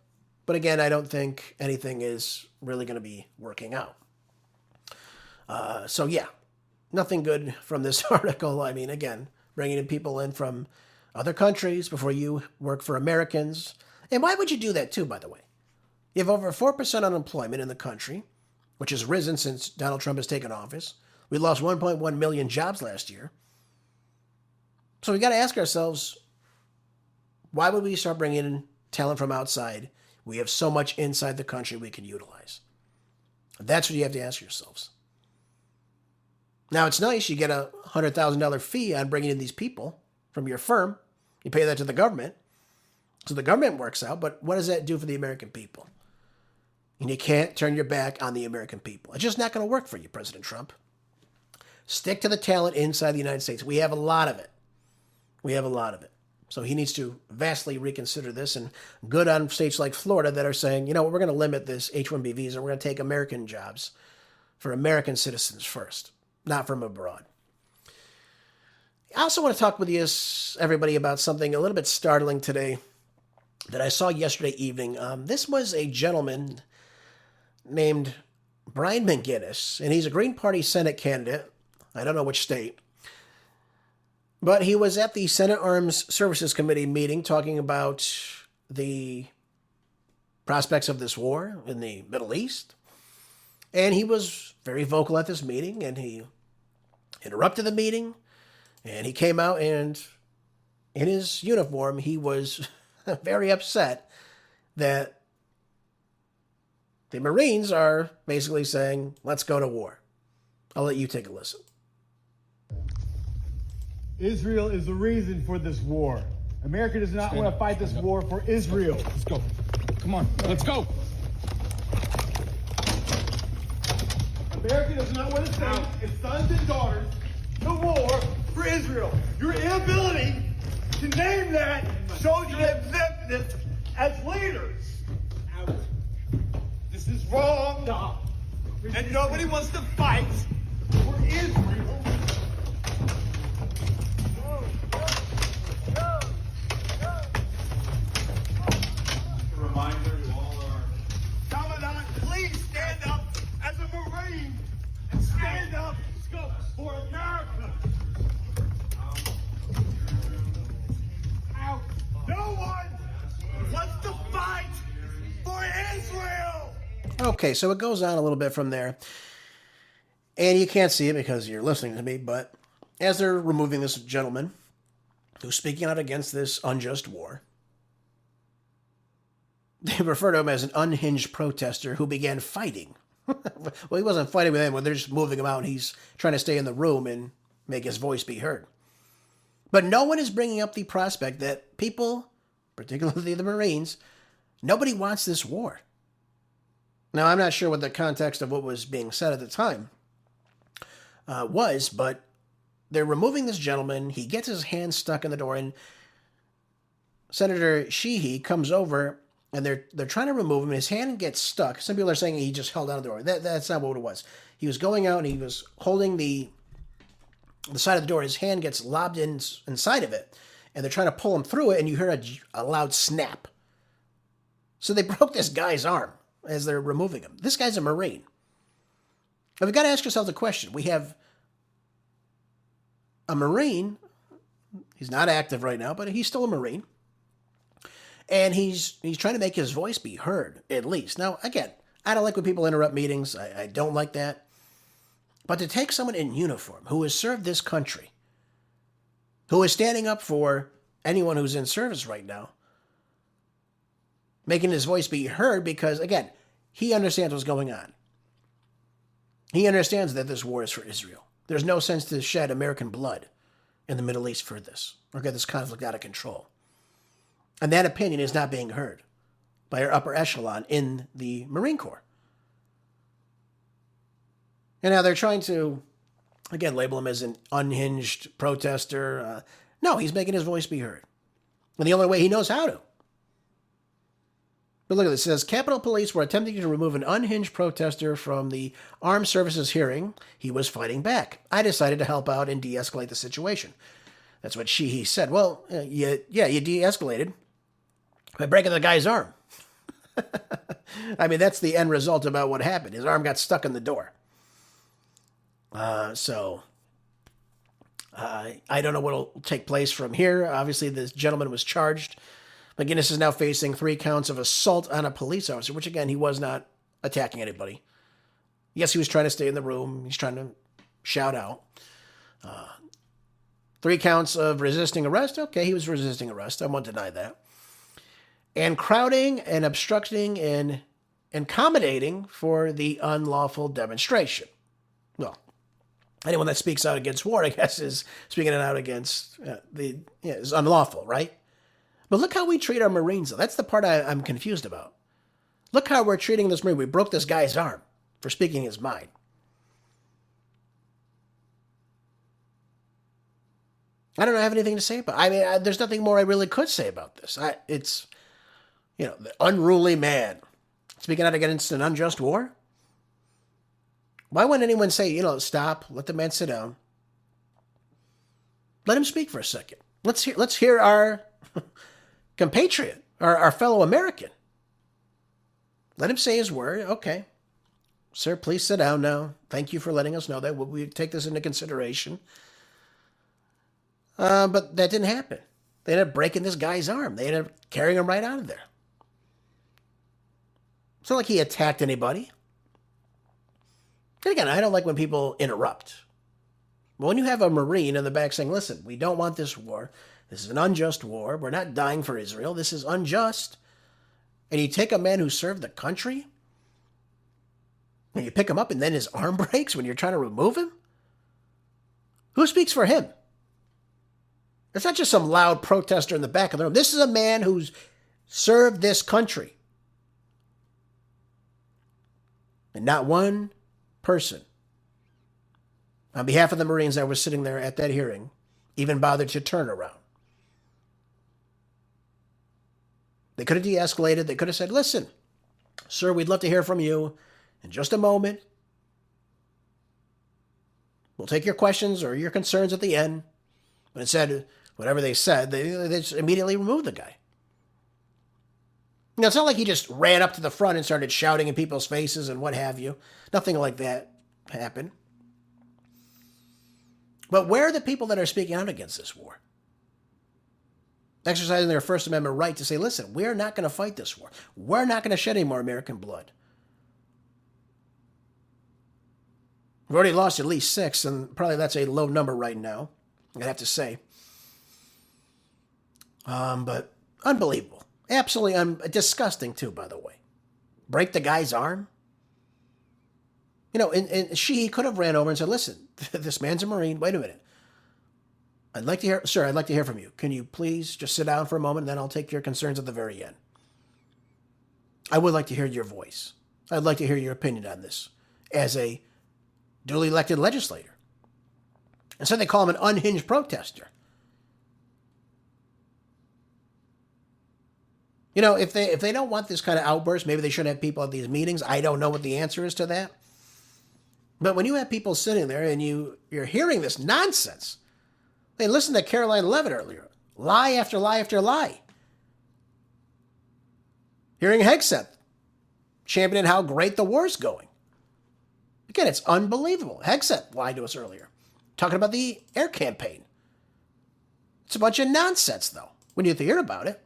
But again, I don't think anything is really going to be working out. So yeah, nothing good from this article. I mean, again, bringing in people in from other countries before you work for Americans. And why would you do that too, by the way? You have over 4% unemployment in the country, which has risen since Donald Trump has taken office. We lost 1.1 million jobs last year. So we got to ask ourselves, why would we start bringing in talent from outside? We have so much inside the country we can utilize. That's what you have to ask yourselves. Now, it's nice you get a $100,000 fee on bringing in these people from your firm. You pay that to the government. So the government works out, but what does that do for the American people? And you can't turn your back on the American people. It's just not going to work for you, President Trump. Stick to the talent inside the United States. We have a lot of it. We have a lot of it. So he needs to vastly reconsider this, and good on states like Florida that are saying, you know what, we're going to limit this H-1B visa. We're going to take American jobs for American citizens first, not from abroad. I also want to talk with you, everybody, about something a little bit startling today that I saw yesterday evening. This was a gentleman named Brian McGinnis, and he's a Green Party Senate candidate. I don't know which state. But he was at the Senate Armed Services Committee meeting talking about the prospects of this war in the Middle East. And he was very vocal at this meeting, and he interrupted the meeting, and he came out, and in his uniform, he was very upset that the Marines are basically saying, let's go to war. I'll let you take a listen. Israel is the reason for this war. America does not want to fight this war for Israel. Let's go. Come on, let's go. America does not want to send its sons and daughters to war for Israel. Your inability to name that shows your exemptness as leaders. This is wrong. And nobody wants to fight for Israel. A reminder to all our Commandant, please stand up as a Marine and stand up for America. No one wants to fight for Israel. Okay, so it goes on a little bit from there. And you can't see it because you're listening to me, but as they're removing this gentleman who's speaking out against this unjust war, they refer to him as an unhinged protester who began fighting. Well, he wasn't fighting with anyone. They're just moving him out, and he's trying to stay in the room and make his voice be heard. But no one is bringing up the prospect that people, particularly the Marines, nobody wants this war. Now, I'm not sure what the context of what was being said at the time was, but they're removing this gentleman. He gets his hand stuck in the door, and Senator Sheehy comes over, and they're trying to remove him. His hand gets stuck. Some people are saying he just held on the door. That's not what it was. He was going out, and he was holding the side of the door. His hand gets lobbed inside of it, and they're trying to pull him through it, and you hear a loud snap. So they broke this guy's arm as they're removing him. This guy's a Marine. Now we've got to ask ourselves a question. We have a Marine. He's not active right now, but he's still a Marine. And he's trying to make his voice be heard, at least. Now, again, I don't like when people interrupt meetings. I don't like that. But to take someone in uniform who has served this country, who is standing up for anyone who's in service right now, making his voice be heard because, again, he understands what's going on. He understands that this war is for Israel. There's no sense to shed American blood in the Middle East for this, or get this conflict out of control. And that opinion is not being heard by our upper echelon in the Marine Corps. And now they're trying to, again, label him as an unhinged protester. No, he's making his voice be heard. And the only way he knows how to. But look at this. It says, Capitol Police were attempting to remove an unhinged protester from the Armed Services hearing. He was fighting back. I decided to help out and de-escalate the situation. That's what Sheehy said. Well, you de-escalated by breaking the guy's arm. I mean, that's the end result about what happened. His arm got stuck in the door. So I don't know what will take place from here. Obviously, this gentleman was charged. McGinnis is now facing 3 counts of assault on a police officer, which, again, he was not attacking anybody. Yes, he was trying to stay in the room. He's trying to shout out. 3 counts of resisting arrest. Okay, he was resisting arrest. I won't deny that. And crowding and obstructing and accommodating for the unlawful demonstration. Well, anyone that speaks out against war, I guess, is speaking out against is unlawful, right? But look how we treat our Marines, though. That's the part I'm confused about. Look how we're treating this Marine. We broke this guy's arm for speaking his mind. I don't have anything to say about it. I mean, there's nothing more I really could say about this. It's, the unruly man speaking out against an unjust war. Why wouldn't anyone say, stop, let the man sit down. Let him speak for a second. Let's hear our compatriot, our fellow American. Let him say his word. Okay. Sir, please sit down now. Thank you for letting us know that. We take this into consideration. But that didn't happen. They ended up breaking this guy's arm. They ended up carrying him right out of there. It's not like he attacked anybody. And again, I don't like when people interrupt. But when you have a Marine in the back saying, listen, we don't want this war. This is an unjust war. We're not dying for Israel. This is unjust. And you take a man who served the country and you pick him up and then his arm breaks when you're trying to remove him? Who speaks for him? It's not just some loud protester in the back of the room. This is a man who's served this country. And not one person, on behalf of the Marines that were sitting there at that hearing, even bothered to turn around. They could have de-escalated. They could have said, listen, sir, we'd love to hear from you in just a moment. We'll take your questions or your concerns at the end. But instead, whatever they said, they just immediately removed the guy. It's not like he just ran up to the front and started shouting in people's faces and what have you. Nothing like that happened. But where are the people that are speaking out against this war? Exercising their First Amendment right to say, listen, we're not going to fight this war. We're not going to shed any more American blood. We've already lost at least 6, and probably that's a low number right now, I'd have to say. But unbelievable. Absolutely disgusting, too, by the way. Break the guy's arm? And Sheehy could have ran over and said, listen, this man's a Marine. Wait a minute. I'd like to hear from you. Can you please just sit down for a moment, and then I'll take your concerns at the very end. I would like to hear your voice. I'd like to hear your opinion on this as a duly elected legislator. Instead, they call him an unhinged protester. If they don't want this kind of outburst, maybe they shouldn't have people at these meetings. I don't know what the answer is to that. But when you have people sitting there and you're hearing this nonsense, they listened to Caroline Levitt earlier. Lie after lie after lie. Hearing Hegseth championing how great the war's going. Again, it's unbelievable. Hegseth lied to us earlier, talking about the air campaign. It's a bunch of nonsense, though, when you hear about it.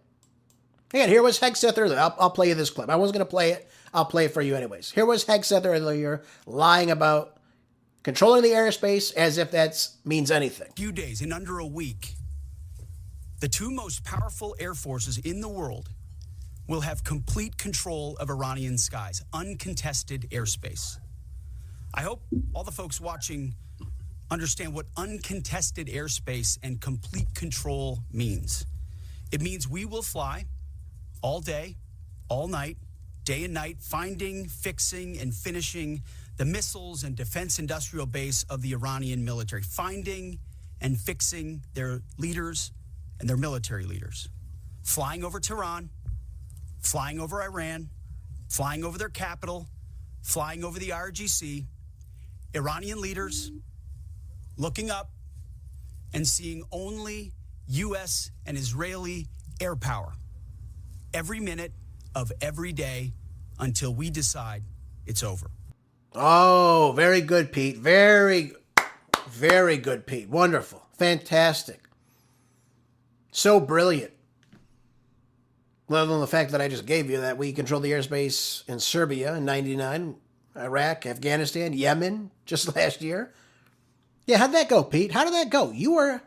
Again, here was Hegseth earlier. I'll play you this clip. I wasn't going to play it. I'll play it for you anyways. Here was Hegseth earlier lying about controlling the airspace as if that means anything. Few days, in under a week, the 2 most powerful air forces in the world will have complete control of Iranian skies, uncontested airspace. I hope all the folks watching understand what uncontested airspace and complete control means. It means we will fly all day, all night, day and night, finding, fixing, and finishing the missiles and defense industrial base of the Iranian military, finding and fixing their leaders and their military leaders, flying over Tehran, flying over Iran, flying over their capital, flying over the IRGC, Iranian leaders looking up and seeing only U.S. and Israeli air power every minute of every day until we decide it's over. Oh, very good, Pete. Very, very good, Pete. Wonderful. Fantastic. So brilliant. Let alone the fact that I just gave you that we controlled the airspace in Serbia in 99, Iraq, Afghanistan, Yemen, just last year. Yeah, how'd that go, Pete? How did that go? You were,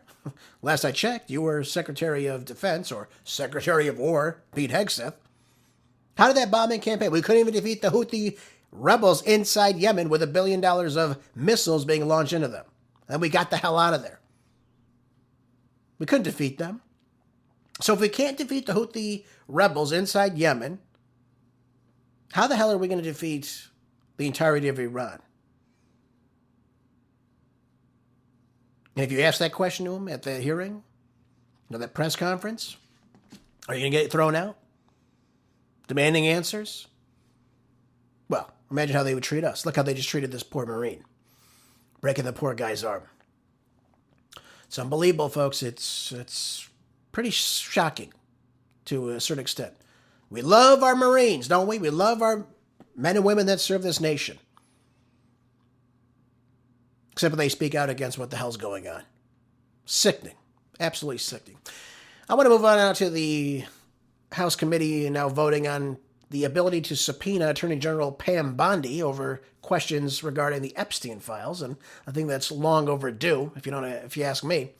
last I checked, you were Secretary of Defense or Secretary of War, Pete Hegseth. How did that bombing campaign? We couldn't even defeat the Houthi rebels inside Yemen with $1 billion of missiles being launched into them. And we got the hell out of there. We couldn't defeat them. So if we can't defeat the Houthi rebels inside Yemen, how the hell are we going to defeat the entirety of Iran? And if you ask that question to him at the hearing, that press conference, are you going to get thrown out? Demanding answers? Well, imagine how they would treat us. Look how they just treated this poor Marine, breaking the poor guy's arm. It's unbelievable, folks. It's pretty shocking to a certain extent. We love our Marines, don't we? We love our men and women that serve this nation. Except when they speak out against what the hell's going on. Sickening. Absolutely sickening. I want to move on now to the House committee now voting on the ability to subpoena Attorney General Bondi over questions regarding the Epstein files, and I think that's long overdue, if you ask me.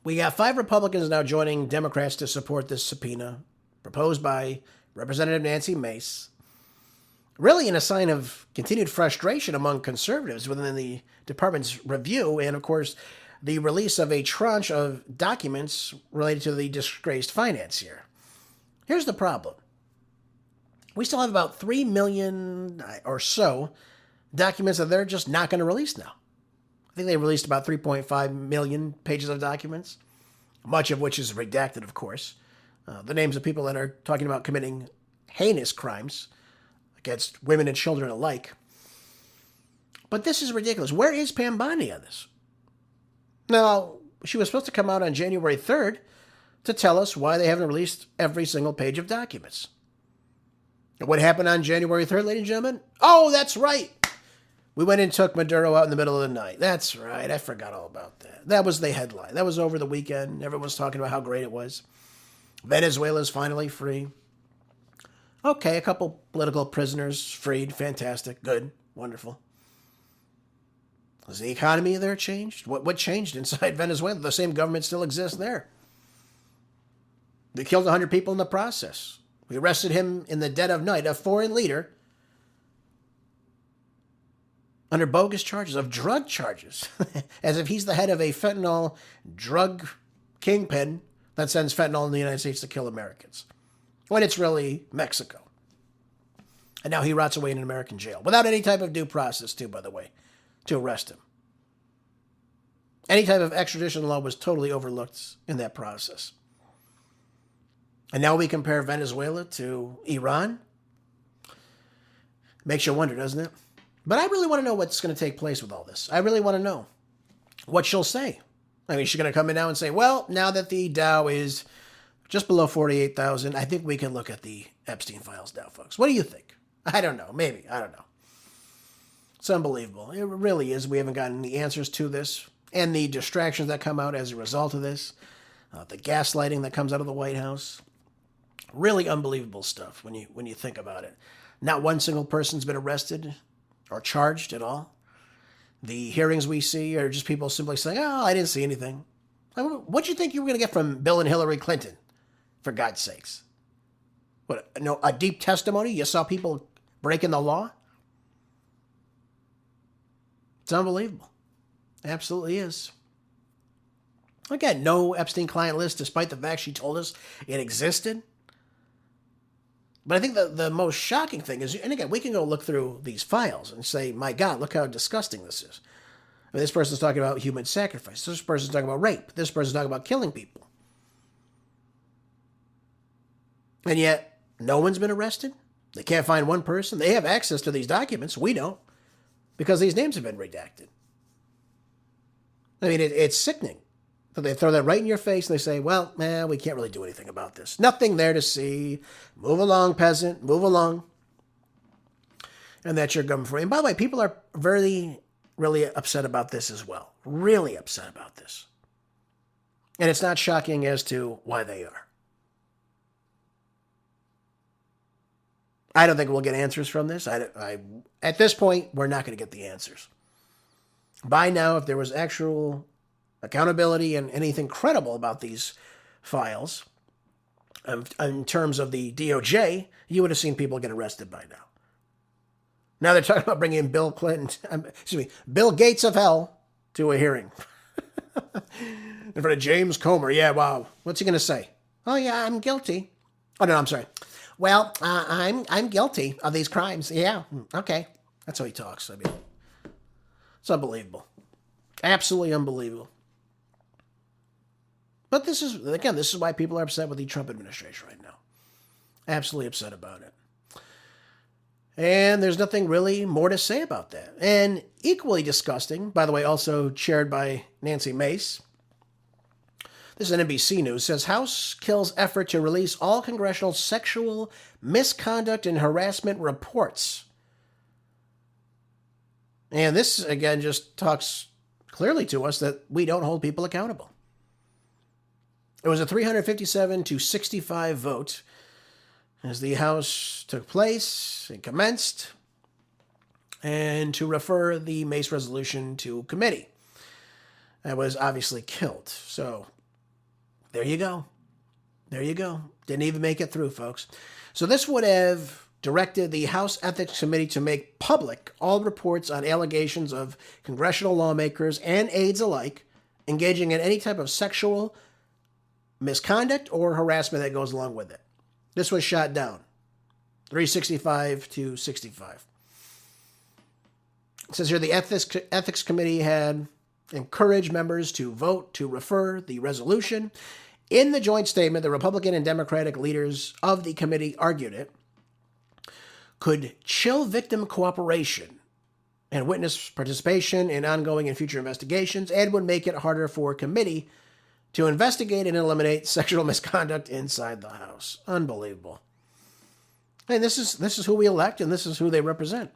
We got 5 Republicans now joining Democrats to support this subpoena proposed by Representative Nancy Mace, really in a sign of continued frustration among conservatives within the department's review. And of course, the release of a tranche of documents related to the disgraced financier. Here's the problem. We still have about 3 million or so documents that they're just not going to release now. I think they released about 3.5 million pages of documents, much of which is redacted, of course. The names of people that are talking about committing heinous crimes against women and children alike. But this is ridiculous. Where is Pam Bondi on this? Now, she was supposed to come out on January 3rd to tell us why they haven't released every single page of documents. And what happened on January 3rd, ladies and gentlemen? Oh, that's right. We went and took Maduro out in the middle of the night. That's right. I forgot all about that. That was the headline. That was over the weekend. Everyone was talking about how great it was. Venezuela's finally free. Okay, a couple political prisoners freed. Fantastic. Good. Wonderful. Has the economy there changed? What changed inside Venezuela? The same government still exists there. They killed 100 people in the process. We arrested him in the dead of night, a foreign leader, under bogus charges, of drug charges, as if he's the head of a fentanyl drug kingpin that sends fentanyl in the United States to kill Americans, when it's really Mexico. And now he rots away in an American jail, without any type of due process, too, by the way, to arrest him. Any type of extradition law was totally overlooked in that process. And now we compare Venezuela to Iran. Makes you wonder, doesn't it? But I really want to know what's going to take place with all this. I really want to know what she'll say. I mean, she's going to come in now and say, well, now that the Dow is just below 48,000, I think we can look at the Epstein files now, folks. What do you think? I don't know. Maybe. I don't know. It's unbelievable. It really is. We haven't gotten the answers to this. And the distractions that come out as a result of this. The gaslighting that comes out of the White House. Really unbelievable stuff when you think about it. Not one single person's been arrested or charged at all. The hearings we see are just people simply saying, oh, I didn't see anything. What do you think you were going to get from Bill and Hillary Clinton, for God's sakes? What, no, a deep testimony? You saw people breaking the law? It's unbelievable. Absolutely is. Again, no Epstein client list, despite the fact she told us it existed. But I think the most shocking thing is, and again, we can go look through these files and say, my God, look how disgusting this is. I mean, this person's talking about human sacrifice. This person's talking about rape. This person's talking about killing people. And yet, no one's been arrested. They can't find one person. They have access to these documents. We don't, because these names have been redacted. I mean, it's sickening. So they throw that right in your face and they say, well, we can't really do anything about this. Nothing there to see. Move along, peasant. Move along. And that's your government for you. And by the way, people are really upset about this as well. Really upset about this. And it's not shocking as to why they are. I don't think we'll get answers from this. At this point, we're not going to get the answers. By now, if there was actual accountability and anything credible about these files, in terms of the DOJ, you would have seen people get arrested by now. Now they're talking about bringing Bill Gates of hell to a hearing. In front of James Comer. Yeah, wow. What's he going to say? Oh, yeah, I'm guilty. Oh, no, I'm sorry. Well, I'm guilty of these crimes. Yeah, okay. That's how he talks. I mean, it's unbelievable. Absolutely unbelievable. But this is why people are upset with the Trump administration right now. Absolutely upset about it. And there's nothing really more to say about that. And equally disgusting, by the way, also chaired by Nancy Mace. This is NBC News. Says House kills effort to release all congressional sexual misconduct and harassment reports. And this, again, just talks clearly to us that we don't hold people accountable. It was a 357 to 65 vote as the House took place and commenced, and to refer the Mace resolution to committee. That was obviously killed. So there you go. There you go. Didn't even make it through, folks. So this would have directed the House Ethics Committee to make public all reports on allegations of congressional lawmakers and aides alike engaging in any type of sexual misconduct or harassment that goes along with it. This was shot down. 365 to 65. It says here the Ethics Committee had encouraged members to vote to refer the resolution. In the joint statement, the Republican and Democratic leaders of the committee argued it could chill victim cooperation and witness participation in ongoing and future investigations and would make it harder for a committee to investigate and eliminate sexual misconduct inside the House. Unbelievable. And this is who we elect, and this is who they represent.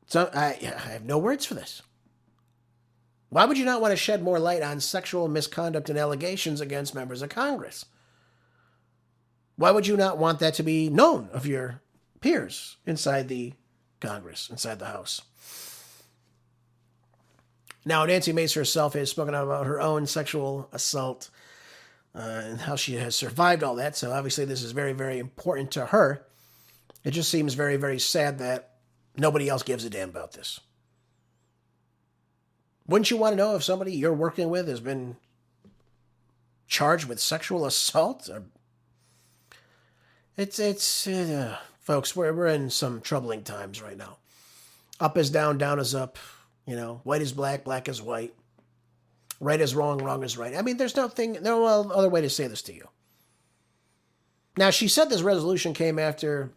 So I have no words for this. Why would you not want to shed more light on sexual misconduct and allegations against members of Congress? Why would you not want that to be known of your peers inside the Congress, inside the House? Now, Nancy Mace herself has spoken out about her own sexual assault and how she has survived all that. So obviously this is very, very important to her. It just seems very, very sad that nobody else gives a damn about this. Wouldn't you want to know if somebody you're working with has been charged with sexual assault? Folks, we're in some troubling times right now. Up is down, down is up. You know, white is black, black is white. Right is wrong, wrong is right. I mean, there's no other way to say this to you. Now, she said this resolution came after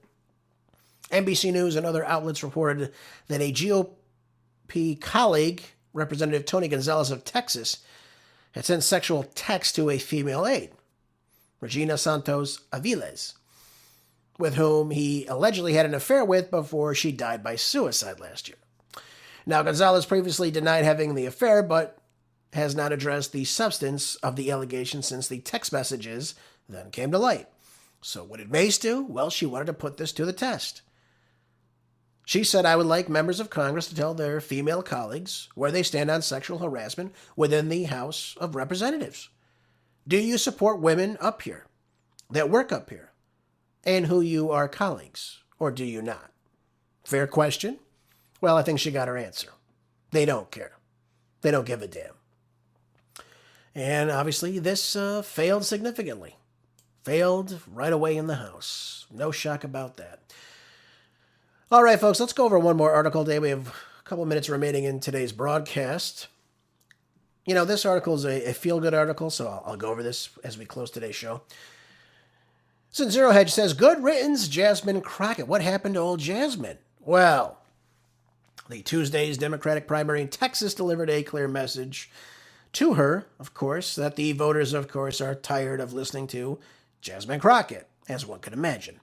NBC News and other outlets reported that a GOP colleague, Representative Tony Gonzalez of Texas, had sent sexual texts to a female aide, Regina Santos Aviles, with whom he allegedly had an affair with before she died by suicide last year. Now, Gonzalez previously denied having the affair, but has not addressed the substance of the allegation since the text messages then came to light. So what did Mace do? Well, she wanted to put this to the test. She said, I would like members of Congress to tell their female colleagues where they stand on sexual harassment within the House of Representatives. Do you support women up here that work up here and who you are colleagues, or do you not? Fair question. Well, I think she got her answer. They don't care. They don't give a damn. And obviously this failed significantly. Failed right away in the House. No shock about that. All right, folks, let's go over one more article today. We have a couple minutes remaining in today's broadcast. You know, this article is a feel-good article, so I'll go over this as we close today's show. Since ZeroHedge says, good riddance, Jasmine Crockett. What happened to old Jasmine? Well, the Tuesday's Democratic primary in Texas delivered a clear message to her, of course, that the voters, of course, are tired of listening to Jasmine Crockett, as one could imagine.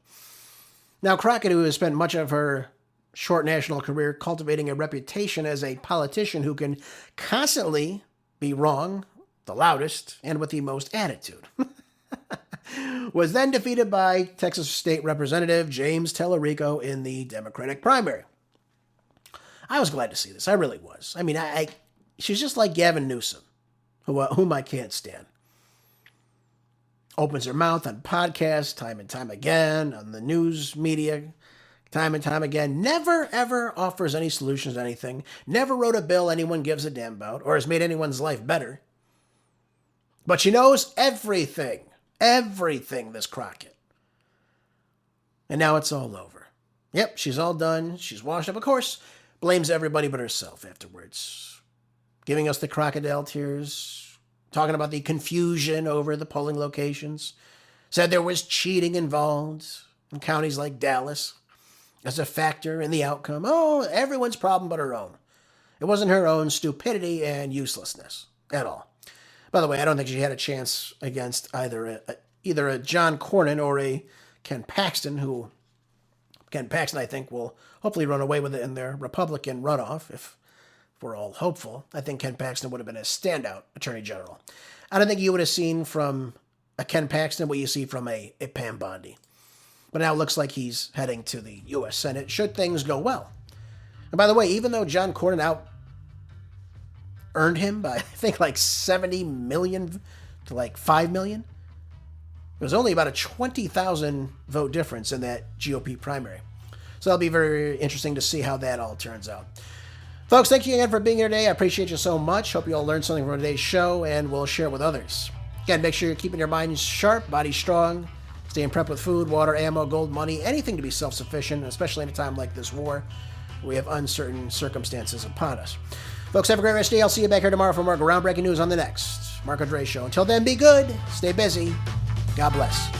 Now, Crockett, who has spent much of her short national career cultivating a reputation as a politician who can constantly be wrong, the loudest, and with the most attitude, was then defeated by Texas State Representative James Tellerico in the Democratic primary. I was glad to see this. I really was. I mean, she's just like Gavin Newsom, whom I can't stand. Opens her mouth on podcasts time and time again, on the news media time and time again. Never, ever offers any solutions to anything. Never wrote a bill anyone gives a damn about or has made anyone's life better. But she knows everything. Everything, this Crockett. And now it's all over. Yep, she's all done. She's washed up. Of course, blames everybody but herself afterwards. Giving us the crocodile tears. Talking about the confusion over the polling locations. Said there was cheating involved in counties like Dallas as a factor in the outcome. Oh, everyone's problem but her own. It wasn't her own stupidity and uselessness at all. By the way, I don't think she had a chance against either a John Cornyn or a Ken Paxton, who Ken Paxton, I think, will hopefully run away with it in their Republican runoff, if we're all hopeful. I think Ken Paxton would have been a standout Attorney General. I don't think you would have seen from a Ken Paxton what you see from a Pam Bondi. But now it looks like he's heading to the U.S. Senate, should things go well. And by the way, even though John Cornyn earned him by, I think, like 70 million to like 5 million, it was only about a 20,000 vote difference in that GOP primary. So that'll be very interesting to see how that all turns out. Folks, thank you again for being here today. I appreciate you so much. Hope you all learned something from today's show, and we'll share it with others. Again, make sure you're keeping your minds sharp, body strong, staying prepped with food, water, ammo, gold, money, anything to be self-sufficient, especially in a time like this war. We have uncertain circumstances upon us. Folks, have a great rest of the day. I'll see you back here tomorrow for more groundbreaking news on the next Marco Dre Show. Until then, be good, stay busy. God bless.